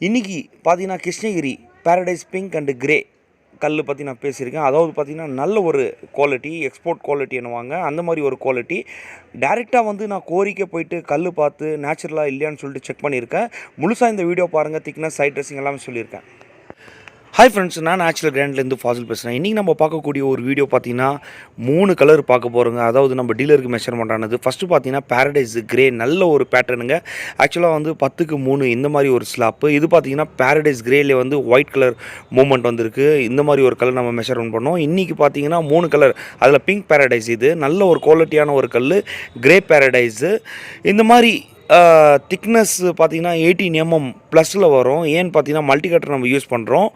இன்றைக்கி பார்த்தீங்கன்னா Krishnagiri paradise pink and grey கல் பற்றி நான் பேசியிருக்கேன். அதாவது பார்த்திங்கன்னா நல்ல ஒரு குவாலிட்டி, எக்ஸ்போர்ட் குவாலிட்டி என்னவாங்க, அந்த மாதிரி ஒரு குவாலிட்டி. டேரெக்டாக வந்து நான் கோரிக்கை போயிட்டு கல் பார்த்து நேச்சுரலாக இல்லையான்னு சொல்லிட்டு செக் பண்ணியிருக்கேன். முழுசாக இந்த வீடியோ பாருங்கள். திக்னஸ், சைட் ட்ரெஸ்ஸிங் எல்லாமே சொல்லியிருக்கேன். ஹாய் ஃப்ரெண்ட்ஸ், நான் நேச்சுரல் கிராண்ட்லேருந்து ஃபாசில் பேசுகிறேன். இன்றைக்கி நம்ம பார்க்கக்கூடிய ஒரு வீடியோ பார்த்திங்கன்னா 3 கலர் பார்க்க போகிறோங்க. அதாவது நம்ம டீலருக்கு மெஷர்மெண்ட் ஆனது. ஃபஸ்ட்டு பார்த்திங்கன்னா பேரடைஸ் கிரே, நல்ல ஒரு பேட்டர்னுங்க. ஆக்சுவலாக வந்து 10க்கு 3 இந்த மாதிரி ஒரு ஸ்லாப்பு. இது பார்த்திங்கன்னா பேரடைஸ் கிரேலே வந்து ஒயிட் கலர் மூமெண்ட் வந்திருக்கு. இந்த மாதிரி ஒரு கலர் நம்ம மெஷர்மெண்ட் பண்ணோம். இன்றைக்கி பார்த்திங்கன்னா 3 கலர், அதில் பிங்க் பேரடைஸ், இது நல்ல ஒரு குவாலிட்டியான ஒரு கல். கிரே பேரடைஸு இந்த மாதிரி திக்னஸ் பார்த்திங்கன்னா 18 mm ப்ளஸில் வரும். ஏன்னு பார்த்தீங்கன்னா மல்டி கட்டர் நம்ம யூஸ் பண்ணுறோம்.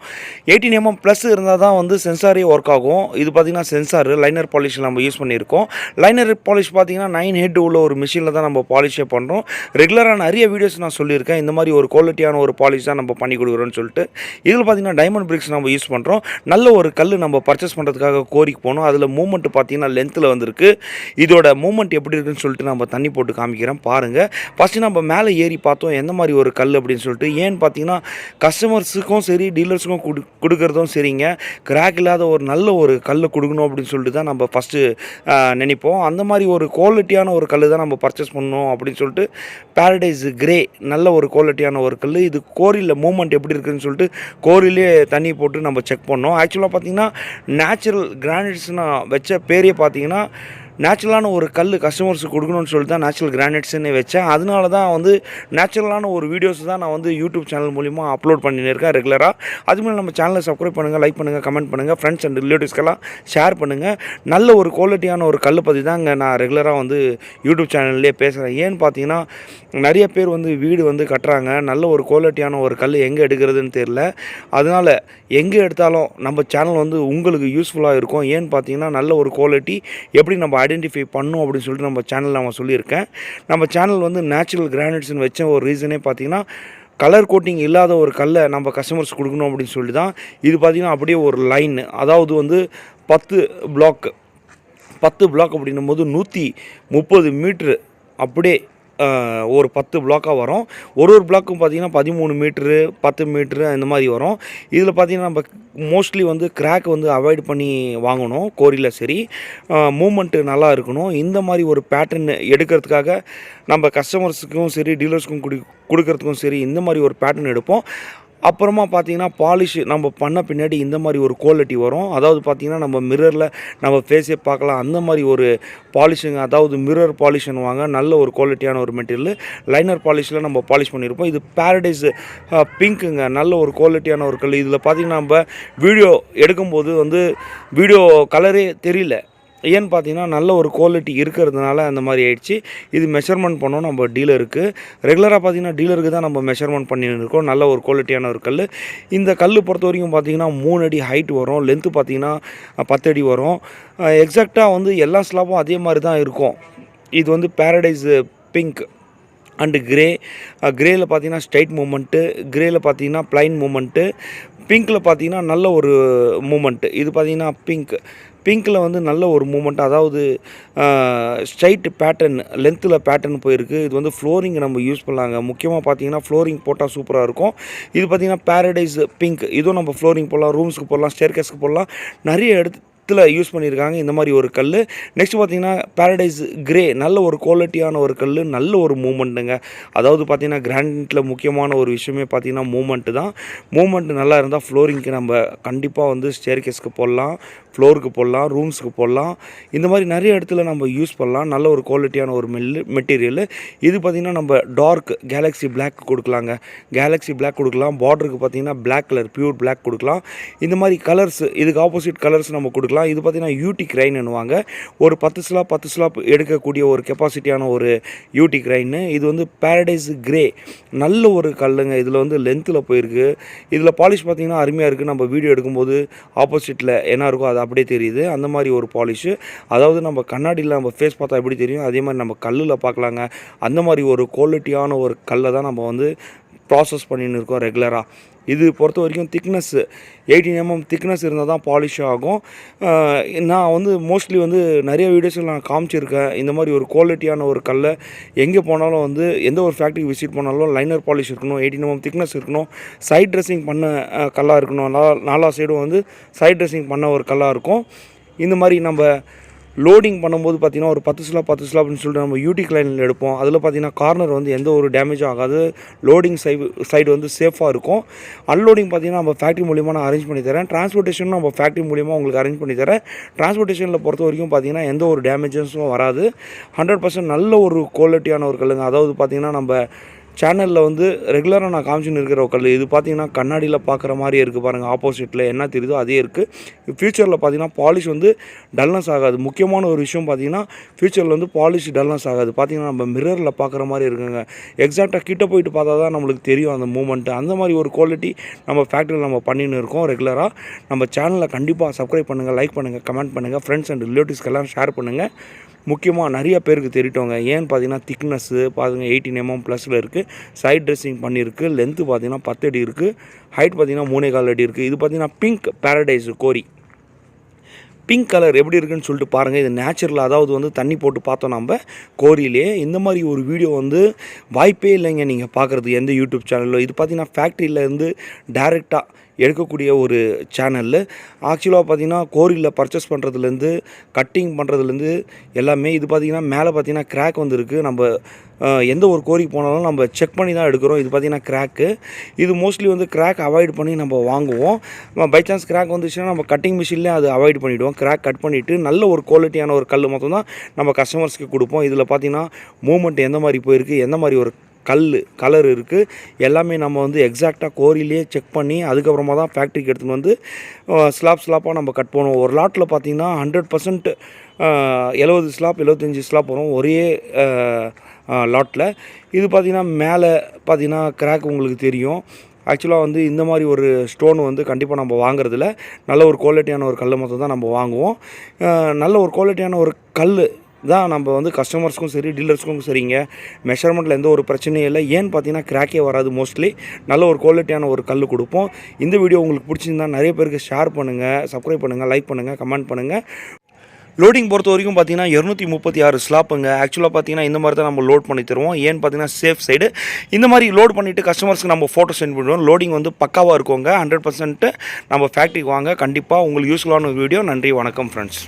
18 mm ப்ளஸ் இருந்தால் தான் வந்து சென்சாரே ஒர்க் ஆகும். இது பார்த்திங்கன்னா சென்சாரு லைனர் பாலிஷ் நம்ம யூஸ் பண்ணியிருக்கோம். லைனர் பாலிஷ் பார்த்திங்கன்னா 9 ஹெட் உள்ள ஒரு மிஷினில் தான் நம்ம பாலிஷே பண்ணுறோம். ரெகுலராக நிறைய வீடியோஸ் நான் சொல்லியிருக்கேன். இந்த மாதிரி ஒரு குவாலிட்டியான ஒரு பாலிஷ் தான் நம்ம பண்ணி கொடுக்குறோன்னு சொல்லிட்டு. இதில் பார்த்திங்கன்னா டைமண்ட் பிரிக்ஸ் நம்ம யூஸ் பண்ணுறோம். நல்ல ஒரு கல் நம்ம பர்ச்சேஸ் பண்ணுறதுக்காக கோரிக்கு போனோம். அதில் மூமெண்ட் பார்த்திங்கன்னா லென்த்தில் வந்திருக்கு. இதோட மூமெண்ட் எப்படி இருக்குன்னு சொல்லிட்டு நம்ம தண்ணி போட்டு காமிக்கிறேன் பாருங்கள். ஃபஸ்ட்டு நம்ம மேலே ஏறி பார்த்தோம் எந்த மாதிரி ஒரு கல் அப்படின்னு சொல்லிட்டு. ஏன்னு பார்த்தீங்கன்னா கஸ்டமர்ஸுக்கும் சரி டீலர்ஸுக்கும் கொடுக்குறதும் சரிங்க, கிராக் இல்லாத ஒரு நல்ல ஒரு கல் கொடுக்கணும் அப்படின்னு சொல்லிட்டு தான் நம்ம ஃபஸ்ட்டு நினைப்போம். அந்த மாதிரி ஒரு குவாலிட்டியான ஒரு கல் தான் நம்ம பர்ச்சேஸ் பண்ணணும் அப்படின்னு சொல்லிட்டு பேரடைஸ் கிரே நல்ல ஒரு குவாலிட்டியான ஒரு கல். இது கோரியில் மூமெண்ட் எப்படி இருக்குதுன்னு சொல்லிட்டு கோரிலே தண்ணி போட்டு நம்ம செக் பண்ணோம். ஆக்சுவலாக பார்த்திங்கன்னா நேச்சுரல் கிரானைட்ஸ் நான் வச்ச பேரே பார்த்திங்கன்னா நேச்சுரலான ஒரு கல் கஸ்டமர்ஸுக்கு கொடுக்கணும்னு சொல்லிட்டு தான் நேச்சுரல் கிரானைட்ஸ்ன்னு வச்சேன். அதனால தான் வந்து நேச்சுரலான ஒரு வீடியோஸ் தான் நான் வந்து யூடியூப் சேனல் மூலிமா அப்லோட் பண்ணியிருக்கேன் ரெகுலராக. அதுமாதிரி நம்ம சேனலை சப்ஸ்கிரைப் பண்ணுங்கள், லைக் பண்ணுங்கள், கமெண்ட் பண்ணுங்கள், ஃப்ரெண்ட்ஸ் அண்ட் ரிலேட்டிவ்ஸ்க்கெல்லாம் ஷேர் பண்ணுங்கள். நல்ல ஒரு குவாலிட்டியான ஒரு கல் பற்றி தான் இங்கே நான் ரெகுலராக வந்து யூடியூப் சேனல்லே பேசுகிறேன். ஏன்னு பார்த்தீங்கன்னா நிறைய பேர் வந்து வீடு வந்து கட்டுறாங்க, நல்ல ஒரு குவாலிட்டியான ஒரு கல் எங்கே எடுக்கிறதுன்னு தெரியல. அதனால் எங்கே எடுத்தாலும் நம்ம சேனல் வந்து உங்களுக்கு யூஸ்ஃபுல்லாக இருக்கும். ஏன்னு பார்த்தீங்கன்னா நல்ல ஒரு குவாலிட்டி எப்படி நம்ம ஐடென்டிஃபை பண்ணும் அப்படின்னு சொல்லிட்டு நம்ம சேனலில் நான் சொல்லியிருக்கேன். நம்ம சேனல் வந்து நேச்சுரல் கிரானைட்ஸ்னு வச்ச ஒரு ரீசனே பார்த்திங்கன்னா கலர் கோட்டிங் இல்லாத ஒரு கல்லை நம்ம கஸ்டமர்ஸ் கொடுக்கணும் அப்படின்னு சொல்லிட்டு தான். இது பார்த்திங்கன்னா அப்படியே ஒரு லைன், அதாவது வந்து 10 பிளாக் அப்படின்னும் போது 130 மீட்ரு அப்படியே ஒரு 10 பிளாக்காக வரும். ஒரு பிளாக்கும் பார்த்திங்கன்னா 13 மீட்ரு 10 மீட்ரு இந்த மாதிரி வரும். இதில் பார்த்திங்கன்னா நம்ம மோஸ்ட்லி வந்து கிராக் வந்து அவாய்ட் பண்ணி வாங்கணும். கோரியில் சரி மூமெண்ட்டு நல்லா இருக்கணும். இந்த மாதிரி ஒரு பேட்டர்ன் எடுக்கிறதுக்காக நம்ம கஸ்டமர்ஸுக்கும் சரி டீலர்ஸுக்கும் கொடுக்கறதுக்கும் சரி இந்த மாதிரி ஒரு பேட்டர்ன் எடுப்போம். அப்புறமா பார்த்திங்கன்னா பாலிஷ் நம்ம பண்ண பின்னாடி இந்த மாதிரி ஒரு குவாலிட்டி வரும். அதாவது பார்த்திங்கன்னா நம்ம மிரரில் நம்ம ஃபேஸே பார்க்கலாம், அந்த மாதிரி ஒரு பாலிஷுங்க. அதாவது மிரர் பாலிஷ்னுவாங்க. நல்ல ஒரு குவாலிட்டியான ஒரு மெட்டீரியல். லைனர் பாலிஷில் நம்ம பாலிஷ் பண்ணியிருப்போம். இது பேரடைஸ் பிங்க்குங்க, நல்ல ஒரு குவாலிட்டியான ஒரு கல். இதில் பார்த்திங்கன்னா நம்ம வீடியோ எடுக்கும்போது வந்து வீடியோ கலரே தெரியல. ஏன்னு பார்த்தீங்கன்னா நல்ல ஒரு குவாலிட்டி இருக்கிறதுனால அந்த மாதிரி ஆயிடுச்சு. இது மெஷர்மெண்ட் பண்ணோம் நம்ம டீலருக்கு. ரெகுலராக பார்த்திங்கன்னா டீலருக்கு தான் நம்ம மெஷர்மெண்ட் பண்ணின்னு இருக்கோம். நல்ல ஒரு குவாலிட்டியான ஒரு கல். இந்த கல் பொறுத்த வரைக்கும் பார்த்திங்கன்னா 3 அடி ஹைட் வரும். லென்த்து பார்த்திங்கன்னா 10 அடி வரும். எக்ஸாக்டாக வந்து எல்லா ஸ்லாப்பும் அதே மாதிரி தான் இருக்கும். இது வந்து பேரடைஸ் பிங்க் அண்டு கிரேயில் பார்த்திங்கன்னா ஸ்ட்ரைட் மூமெண்ட்டு, கிரேயில் பார்த்திங்கன்னா ப்ளைன் மூமெண்ட்டு, பிங்க்கில் பார்த்திங்கன்னா நல்ல ஒரு மூமெண்ட்டு. இது பார்த்திங்கன்னா பிங்க்கில் வந்து நல்ல ஒரு மூமெண்ட், அதாவது ஸ்ட்ரைட் பேட்டர்ன் லென்த்தில் பேட்டர்ன் போயிருக்கு. இது வந்து ஃப்ளோரிங் நம்ம யூஸ் பண்ணலாங்க. முக்கியமாக பார்த்திங்கன்னா ஃப்ளோரிங் போட்டால் சூப்பராக இருக்கும். இது பார்த்திங்கன்னா பேரடைஸ் பிங்க், இதுவும் நம்ம ஃப்ளோரிங் போடலாம், ரூம்ஸுக்கு போடலாம், ஸ்டேர்கேஸ்க்கு போடலாம், நிறைய யூஸ் பண்ணியிருக்காங்க இந்த மாதிரி ஒரு கல். நெக்ஸ்ட் பார்த்திங்கன்னா பேரடைஸ் கிரே, நல்ல ஒரு குவாலிட்டியான ஒரு கல், நல்ல ஒரு மூமெண்ட்டுங்க. அதாவது பார்த்திங்கன்னா கிரானைட்டில் முக்கியமான ஒரு விஷயமே பார்த்திங்கன்னா மூமெண்ட்டு தான். மூமெண்ட் நல்லா இருந்தால் ஃப்ளோரிங்க்கு நம்ம கண்டிப்பாக வந்து ஸ்டேர்கேஸ்க்கு போடலாம், ஃப்ளோருக்கு போடலாம், ரூம்ஸுக்கு போடலாம். இந்த மாதிரி நிறைய இடத்துல நம்ம யூஸ் பண்ணலாம். நல்ல ஒரு குவாலிட்டியான ஒரு மெட்டீரியல். இது பார்த்திங்கன்னா நம்ம டார்க் கேலக்ஸி பிளாக் கொடுக்கலாங்க. கேலக்ஸி பிளாக் கொடுக்கலாம். பார்டருக்கு பார்த்திங்கன்னா பிளாக் கலர், பியூர் பிளாக் கொடுக்கலாம். இந்த மாதிரி கலர்ஸ், இதுக்கு ஆப்போசிட் கலர்ஸ் நம்ம கொடுக்கலாம். இது பார்த்திங்கன்னா யூடி கிரைன்னுவாங்க. ஒரு 10 ஸ்லாப் எடுக்கக்கூடிய ஒரு கெப்பாசிட்டியான ஒரு யூடி கிரைன்னு. இது வந்து பேரடைஸ் கிரே, நல்ல ஒரு கல்லுங்க. இதில் வந்து லென்த்தில் போயிருக்கு. இதில் பாலிஷ் பார்த்திங்கன்னா அருமையாக இருக்குது. நம்ம வீடியோ எடுக்கும்போது ஆப்போசிட்டில் என்ன இருக்கோ அது அப்படியே தெரியுது. அந்த மாதிரி ஒரு பாலிஷு. அதாவது நம்ம கண்ணாடியில் நம்ம ஃபேஸ் பார்த்தா எப்படி தெரியும், அதே மாதிரி நம்ம கல்லில் பார்க்கலாங்க. அந்த மாதிரி ஒரு குவாலிட்டியான ஒரு கல்லை தான் நம்ம வந்து ப்ராசஸ் பண்ணின்னு இருக்கோம் ரெகுலராக. இது பொறுத்த வரைக்கும் திக்னஸ் 18 mm திக்னஸ் இருந்தால் தான் பாலிஷ் ஆகும். நான் வந்து மோஸ்ட்லி வந்து நிறைய வீடியோஸில் நான் காமிச்சிருக்கேன். இந்த மாதிரி ஒரு குவாலிட்டியான ஒரு கல்லை எங்கே போனாலும் வந்து எந்த ஒரு ஃபேக்ட்ரி விசிட் பண்ணாலும் லைனர் பாலிஷ் இருக்கணும், 18 mm திக்னஸ் இருக்கணும், சைட் ட்ரெஸ்ஸிங் பண்ண கல்லாக இருக்கணும். நாலா சைடும் வந்து சைட் ட்ரெஸ்ஸிங் பண்ண ஒரு கல்லாக இருக்கும். இந்த மாதிரி நம்ம லோடிங் பண்ணும்போது பார்த்திங்கன்னா ஒரு 10 ஸ்லாப்னு சொல்லிட்டு நம்ம யூடி லைனில் எடுப்போம். அதில் பார்த்திங்கன்னா கார்னர் வந்து எந்த ஒரு டேமேஜும் ஆகாது. லோடிங் சைடு வந்து சேஃபாக இருக்கும். அன்லோடிங் பார்த்திங்கன்னா நம்ம ஃபேக்ட்ரி மூலிமா நான் அரேஞ்ச் பண்ணி தரேன். டிரான்ஸ்போர்ட்டேஷனும் நம்ம ஃபேக்ட்ரி மூலிமா உங்களுக்கு அரேஞ்ச் பண்ணி தரேன். டிரான்ஸ்போர்ட்டேஷனில் பொறுத்த வரைக்கும் பார்த்திங்கன்னா எந்த ஒரு டேமேஜஸும் வராது. 100% நல்ல ஒரு குவாலிட்டியான ஒரு கல்லுங்க. அதாவது பார்த்திங்கன்னா நம்ம சேனலில் வந்து ரெகுலராக நான் காமிச்சுன்னு இருக்கிற ஒரு கல். இது பார்த்திங்கன்னா கண்ணாடியில் பார்க்குற மாதிரி இருக்குது பாருங்கள். ஆப்போசிட்டில் என்ன தெரியுதோ அதே இருக்குது. ஃப்யூச்சரில் பார்த்திங்கன்னா பாலிஷ் வந்து டல்னஸ் ஆகாது. முக்கியமான ஒரு விஷயம் பார்த்திங்கன்னா ஃப்யூச்சரில் வந்து பாலிஷ் டல்னஸ் ஆகாது. பார்த்திங்கன்னா நம்ம மிரரில் பார்க்குற மாதிரி இருக்குங்க. எக்ஸாக்டாக கிட்ட போயிட்டு பார்த்தா தான் நம்மளுக்கு தெரியும் அந்த மூமெண்ட்டு. அந்த மாதிரி ஒரு குவாலிட்டி நம்ம ஃபேக்ட்ரியில் நம்ம பண்ணின்னு இருக்கோம் ரெகுலராக. நம்ம சேனலை கண்டிப்பாக சப்ஸ்கிரைப் பண்ணுங்கள், லைக் பண்ணுங்கள், கமெண்ட் பண்ணுங்கள், ஃப்ரெண்ட்ஸ் அண்ட் ரிலேட்டிவ்ஸ்க்கெல்லாம் ஷேர் பண்ணுங்கள். முக்கியமாக நிறைய பேருக்கு தெரிவிட்டவங்க. ஏன்னு பார்த்தீங்கன்னா திக்னஸ்ஸு பார்த்துங்க 18 mm ப்ளஸில் இருக்குது. சைட் ட்ரெஸ்ஸிங் பண்ணியிருக்கு. லென்த்து பார்த்தீங்கன்னா 10 அடி இருக்குது. ஹைட் பார்த்தீங்கன்னா 3.25 அடி இருக்குது. இது பார்த்தீங்கன்னா பிங்க் பேரடைஸ் கோரி. பிங்க் கலர் எப்படி இருக்குன்னு சொல்லிட்டு பாருங்கள். இது நேச்சுரல், அதாவது வந்து தண்ணி போட்டு பார்த்தோம் நம்ம கோரியிலே. இந்த மாதிரி ஒரு வீடியோ வந்து வாய்ப்பே இல்லைங்க நீங்கள் பார்க்குறது எந்த யூடியூப் சேனலில். இது பார்த்திங்கன்னா ஃபேக்ட்ரியிலேருந்து டைரெக்டாக எடுக்கக்கூடிய ஒரு சேனல். ஆக்சுவலாக பார்த்திங்கன்னா கோரியில் பர்ச்சேஸ் பண்ணுறதுலேருந்து கட்டிங் பண்ணுறதுலேருந்து எல்லாமே. இது பார்த்திங்கன்னா மேலே பார்த்திங்கன்னா கிராக் வந்துருக்கு. நம்ம எந்த ஒரு கோரிக்கு போனாலும் நம்ம செக் பண்ணி தான் எடுக்கிறோம். இது பார்த்திங்கன்னா கிராக்கு. இது மோஸ்ட்லி வந்து கிராக் அவாய்ட் பண்ணி நம்ம வாங்குவோம். பை சான்ஸ் கிராக் வந்துச்சுன்னா நம்ம கட்டிங் மிஷின்லேயே அது அவாய்ட் பண்ணிவிடுவோம். கிராக் கட் பண்ணிவிட்டு நல்ல ஒரு குவாலிட்டியான ஒரு கல் மொத்தம் தான் நம்ம கஸ்டமர்ஸ்க்கு கொடுப்போம். இதில் பார்த்திங்கன்னா மூமெண்ட் எந்த மாதிரி போயிருக்கு, எந்த மாதிரி ஒரு கலர் இருக்குது, எல்லாமே நம்ம வந்து எக்ஸாக்டாக கோரியிலே செக் பண்ணி அதுக்கப்புறமா தான் ஃபேக்ட்ரிக்கு எடுத்துகிட்டு வந்து ஸ்லாப்பாக நம்ம கட் பண்ணுவோம். ஒரு லாட்டில் பார்த்திங்கன்னா 100% 70 ஸ்லாப் 75 ஸ்லாப் வரும் ஒரே லாட்டில். இது பார்த்திங்கன்னா மேலே பார்த்திங்கன்னா கிராக் உங்களுக்கு தெரியும். ஆக்சுவலாக வந்து இந்த மாதிரி ஒரு ஸ்டோன் வந்து கண்டிப்பாக நம்ம வாங்குறதில்ல. நல்ல ஒரு குவாலிட்டியான ஒரு கல் மொத்தம் தான் நம்ம வாங்குவோம். நல்ல ஒரு குவாலிட்டியான ஒரு கல் தான் நம்ம வந்து கஸ்டமர்ஸ்க்கும் சரி டீலர்ஸ்க்கும் சரிங்க. மெஷர்மெண்ட்டில் எந்த ஒரு பிரச்சனையும் இல்லை. ஏன்னு பார்த்தீங்கன்னா கிராக்கே வராது. மோஸ்ட்லி நல்ல ஒரு குவாலிட்டியான ஒரு கல் கொடுப்போம். இந்த வீடியோ உங்களுக்கு பிடிச்சிருந்தா நிறைய பேருக்கு ஷேர் பண்ணுங்கள், சப்ஸ்கிரைப் பண்ணுங்கள், லைக் பண்ணுங்கள், கமெண்ட் பண்ணுங்கள். லோடிங் பொறுத்த வரைக்கும் பார்த்தீங்கன்னா 236 ஸ்லாப்புங்க. ஆக்சுவலாக பார்த்தீங்கன்னா இந்த மாதிரி தான் நம்ம லோட் பண்ணி தருவோம். ஏன்னு பார்த்தீங்கன்னா சேஃப் சைடு. இந்த மாதிரி லோட் பண்ணிவிட்டு கஸ்டமர்ஸ்க்கு நம்ம ஃபோட்டோ சென்ட் பண்ணுவோம். லோடிங் வந்து பக்காவாக இருக்குங்க. 100% நம்ம ஃபேக்ட்ரிக்கு வாங்க. கண்டிப்பாக உங்களுக்கு யூஸ்ஃபுல்லான வீடியோ. நன்றி, வணக்கம் ஃப்ரெண்ட்ஸ்.